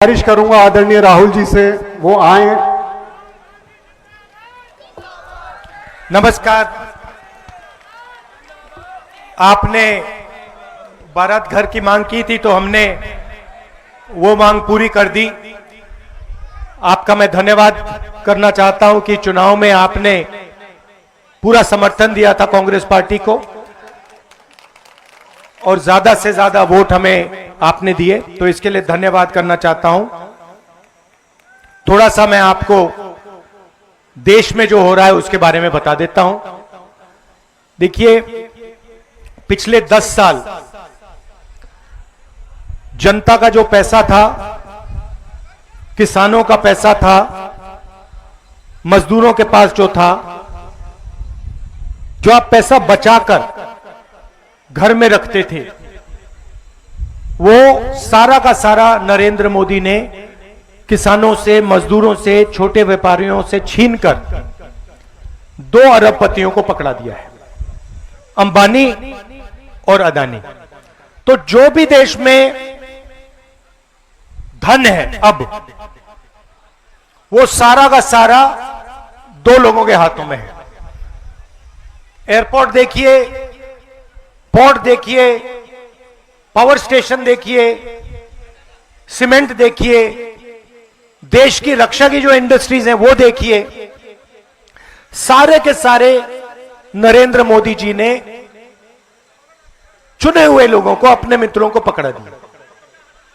गुजारिश करूंगा आदरणीय राहुल जी से वो आए। नमस्कार। आपने बारात घर की मांग की थी तो हमने वो मांग पूरी कर दी। आपका मैं धन्यवाद करना चाहता हूं कि चुनाव में आपने पूरा समर्थन दिया था कांग्रेस पार्टी को और ज्यादा से ज्यादा वोट हमें आपने दिए, तो इसके लिए धन्यवाद करना चाहता हूं। थोड़ा सा मैं आपको देश में जो हो रहा है उसके बारे में बता देता हूं। देखिए, पिछले 10 साल जनता का जो पैसा था, किसानों का पैसा था, मजदूरों के पास जो था, जो आप पैसा बचाकर घर में रखते थे, वो सारा का सारा नरेंद्र मोदी ने किसानों से, मजदूरों से, छोटे व्यापारियों से छीनकर 2 अरबपतियों को पकड़ा दिया है, अंबानी और अदानी। तो जो भी देश में धन है अब, वो सारा का सारा 2 लोगों के हाथों में है। एयरपोर्ट देखिए, पोर्ट देखिए, पावर स्टेशन देखिए, सीमेंट देखिए, देश की रक्षा की जो इंडस्ट्रीज हैं वो देखिए, सारे के सारे नरेंद्र मोदी जी ने चुने हुए लोगों को, अपने मित्रों को पकड़ा दिया।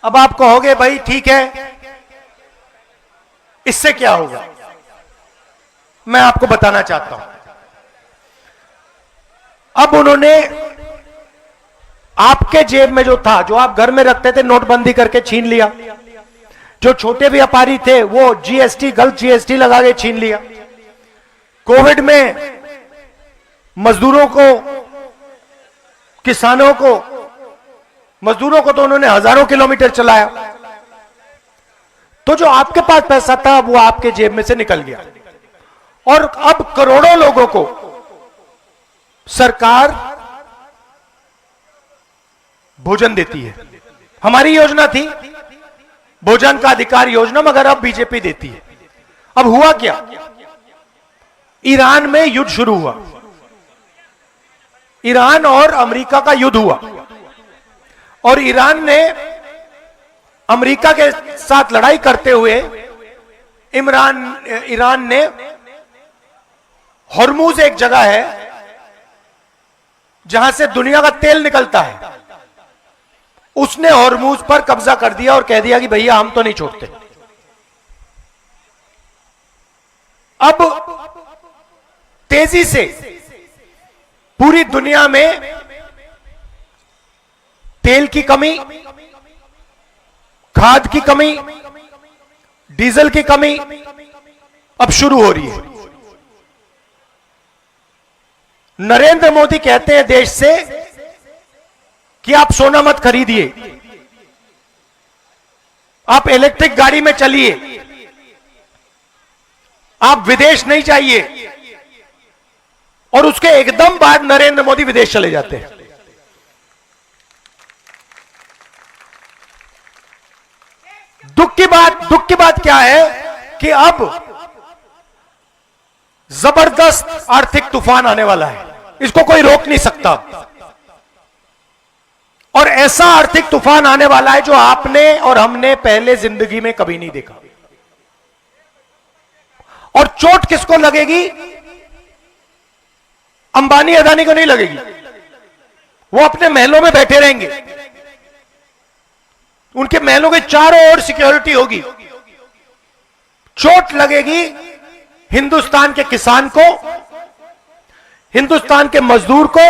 अब आप कहोगे भाई ठीक है, इससे क्या होगा? मैं आपको बताना चाहता हूं। अब उन्होंने आपके जेब में जो था, जो आप घर में रखते थे, नोटबंदी करके छीन लिया। जो छोटे व्यापारी थे वो जीएसटी, गलत जीएसटी लगा के छीन लिया। कोविड में मजदूरों को, किसानों को, मजदूरों को तो उन्होंने हजारों किलोमीटर चलाया। तो जो आपके पास पैसा था वो आपके जेब में से निकल गया। और अब करोड़ों लोगों को सरकार भोजन देती है। हमारी योजना थी भोजन का अधिकार योजना, मगर अब बीजेपी देती है। अब हुआ क्या? ईरान में युद्ध शुरू हुआ। ईरान और अमेरिका का युद्ध हुआ और ईरान ने अमेरिका के साथ लड़ाई करते हुए ईरान ने हॉर्मूज, एक जगह है जहां से दुनिया का तेल निकलता है, उसने हॉर्मूज पर कब्जा कर दिया और कह दिया कि भैया हम तो नहीं छोड़ते। अब तेजी से पूरी दुनिया में तेल की कमी, खाद की कमी, डीजल की कमी अब शुरू हो रही है। नरेंद्र मोदी कहते हैं देश से कि आप सोना मत खरीदिए, आप इलेक्ट्रिक गाड़ी में चलिए, आप विदेश नहीं जाइए। और उसके एकदम बाद नरेंद्र मोदी विदेश चले जाते हैं। दुख की बात क्या है कि अब जबरदस्त आर्थिक तूफान आने वाला है, इसको कोई रोक नहीं सकता। और ऐसा आर्थिक तूफान आने वाला है जो आपने और हमने पहले जिंदगी में कभी नहीं देखा। और चोट किसको लगेगी? अंबानी अदानी को नहीं लगेगी, वो अपने महलों में बैठे रहेंगे, उनके महलों के चारों ओर सिक्योरिटी होगी। चोट लगेगी हिंदुस्तान के किसान को, हिंदुस्तान के मजदूर को,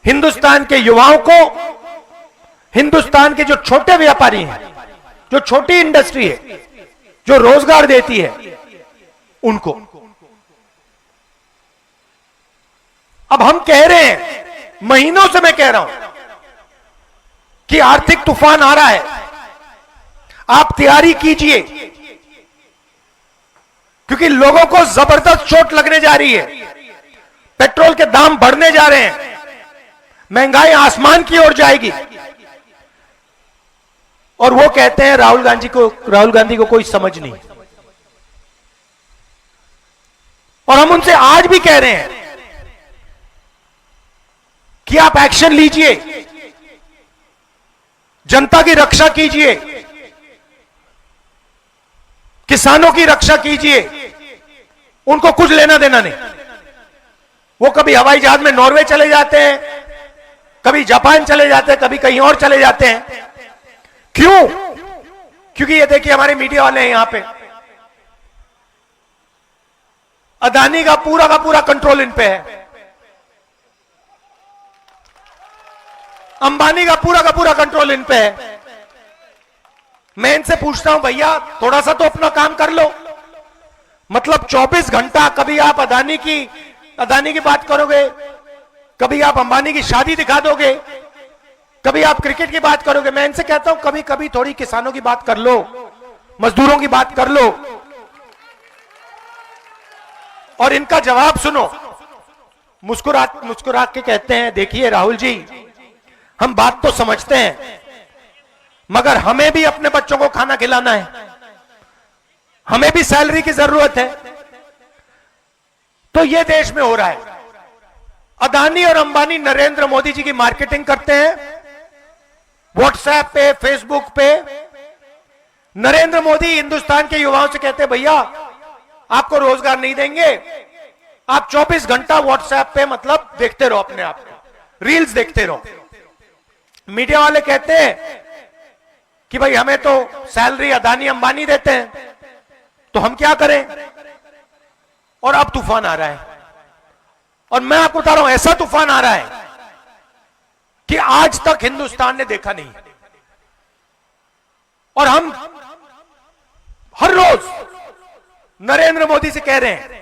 हिंदुस्तान के युवाओं को, हिंदुस्तान के जो छोटे व्यापारी हैं, जो छोटी इंडस्ट्री है, जो रोजगार देती है, उनको। अब हम कह रहे हैं, महीनों से मैं कह रहा हूं कि आर्थिक तूफान आ रहा है, आप तैयारी कीजिए, क्योंकि लोगों को जबरदस्त चोट लगने जा रही है। पेट्रोल के दाम बढ़ने जा रहे हैं, महंगाई आसमान की ओर जाएगी। और वो कहते हैं राहुल गांधी को कोई समझ नहीं। और हम उनसे आज भी कह रहे हैं कि आप एक्शन लीजिए, जनता की रक्षा कीजिए, किसानों की रक्षा कीजिए। उनको कुछ लेना देना नहीं। वो कभी हवाई जहाज में नॉर्वे चले जाते हैं, कभी जापान चले जाते हैं, कभी कहीं और चले जाते हैं। क्यों? क्योंकि ये देखिए हमारे मीडिया वाले हैं यहां पे, अदानी का पूरा कंट्रोल इन पे है, अंबानी का पूरा कंट्रोल इन पे है। मैं इनसे पूछता हूं भैया थोड़ा सा तो अपना काम कर लो। मतलब 24 घंटा कभी आप अदानी की बात करोगे, कभी आप अंबानी की शादी दिखा दोगे, कभी आप क्रिकेट की बात करोगे। मैं इनसे कहता हूं कभी कभी थोड़ी किसानों की बात कर लो, मजदूरों की बात कर लो। और इनका जवाब सुनो, मुस्कुरा के कहते हैं देखिए राहुल जी, हम बात तो समझते हैं मगर हमें भी अपने बच्चों को खाना खिलाना है, हमें भी सैलरी की जरूरत है। तो यह देश में हो रहा है। अदानी और अंबानी नरेंद्र मोदी जी की मार्केटिंग करते हैं व्हाट्सएप पे, फेसबुक पे। नरेंद्र मोदी हिंदुस्तान के युवाओं से कहते हैं भैया आपको रोजगार नहीं देंगे, आप 24 घंटा व्हाट्सएप पे मतलब देखते रहो, अपने आप को रील्स देखते रहो। मीडिया वाले कहते हैं कि भाई हमें तो सैलरी अदानी अंबानी देते हैं, तो हम क्या करें। और अब तूफान आ रहा है, और मैं आपको बता रहा हूं ऐसा तूफान आ रहा है कि आज तक हिंदुस्तान ने देखा नहीं। और हम हर रोज नरेंद्र मोदी से कह रहे हैं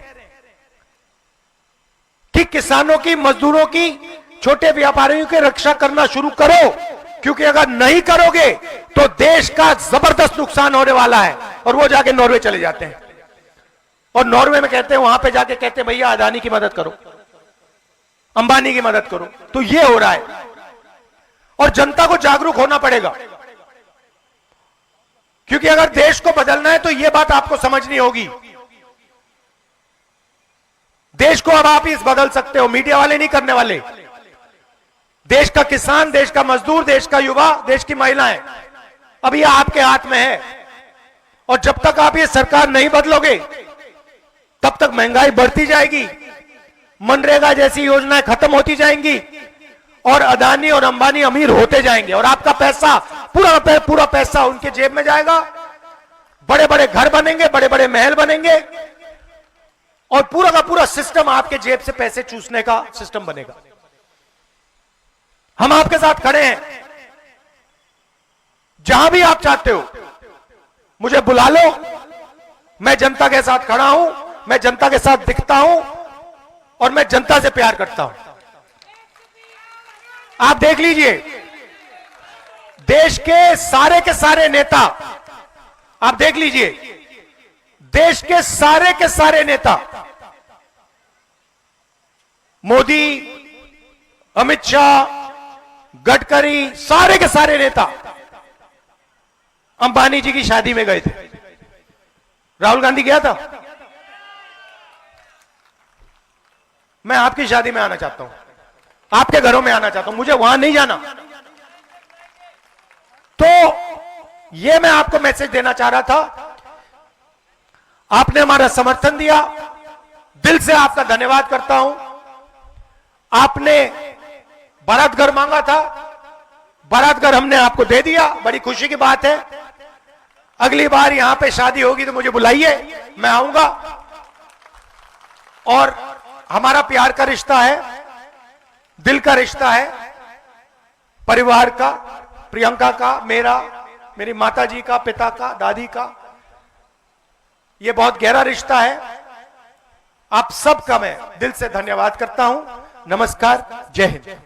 कि किसानों की, मजदूरों की, छोटे व्यापारियों की रक्षा करना शुरू करो, क्योंकि अगर नहीं करोगे तो देश का जबरदस्त नुकसान होने वाला है। और वो जाके नॉर्वे चले जाते हैं और नॉर्वे में कहते हैं, वहां पे जाके कहते हैं भैया अदानी की मदद करो, अंबानी की मदद करो। तो ये हो रहा है और जनता को जागरूक होना पड़ेगा, क्योंकि अगर देश को बदलना है तो यह बात आपको समझनी होगी। देश को अब आप ही बदल सकते हो, मीडिया वाले नहीं करने वाले। देश का किसान, देश का मजदूर, देश का युवा, देश की महिलाएं, अब यह आपके हाथ में है। और जब तक आप ये सरकार नहीं बदलोगे तब तक महंगाई बढ़ती जाएगी, मनरेगा जैसी योजनाएं खत्म होती जाएंगी और अदानी और अंबानी अमीर होते जाएंगे और आपका पैसा, पूरा पैसा उनके जेब में जाएगा। बड़े बड़े घर बनेंगे, बड़े बड़े महल बनेंगे और पूरा का पूरा सिस्टम आपके जेब से पैसे चूसने का सिस्टम बनेगा। हम आपके साथ खड़े हैं, जहां भी आप चाहते हो मुझे बुला लो, मैं जनता के साथ खड़ा हूं, मैं जनता के साथ दिखता हूं और मैं जनता से प्यार करता हूं। आप देख लीजिए देश के सारे नेता, आप देख लीजिए देश के सारे नेता, मोदी, अमित शाह, गडकरी, सारे के सारे नेता अंबानी जी की शादी में गए थे। राहुल गांधी गया था। मैं आपकी शादी में आना चाहता हूं, आपके घरों में आना चाहता हूं, मुझे वहां नहीं जाना। तो यह मैं आपको मैसेज देना चाह रहा था। आपने हमारा समर्थन दिया, दिल से आपका धन्यवाद करता हूं। आपने बारात घर मांगा था, बारात घर हमने आपको दे दिया, बड़ी खुशी की बात है। अगली बार यहां पे शादी होगी तो मुझे बुलाइए, मैं आऊंगा। और हमारा प्यार का रिश्ता है, दिल का रिश्ता है, परिवार का, प्रियंका का, मेरा, मेरी माताजी का, पिता का, दादी का, यह बहुत गहरा रिश्ता है। आप सबका मैं दिल से धन्यवाद करता हूं। नमस्कार, जय हिंद।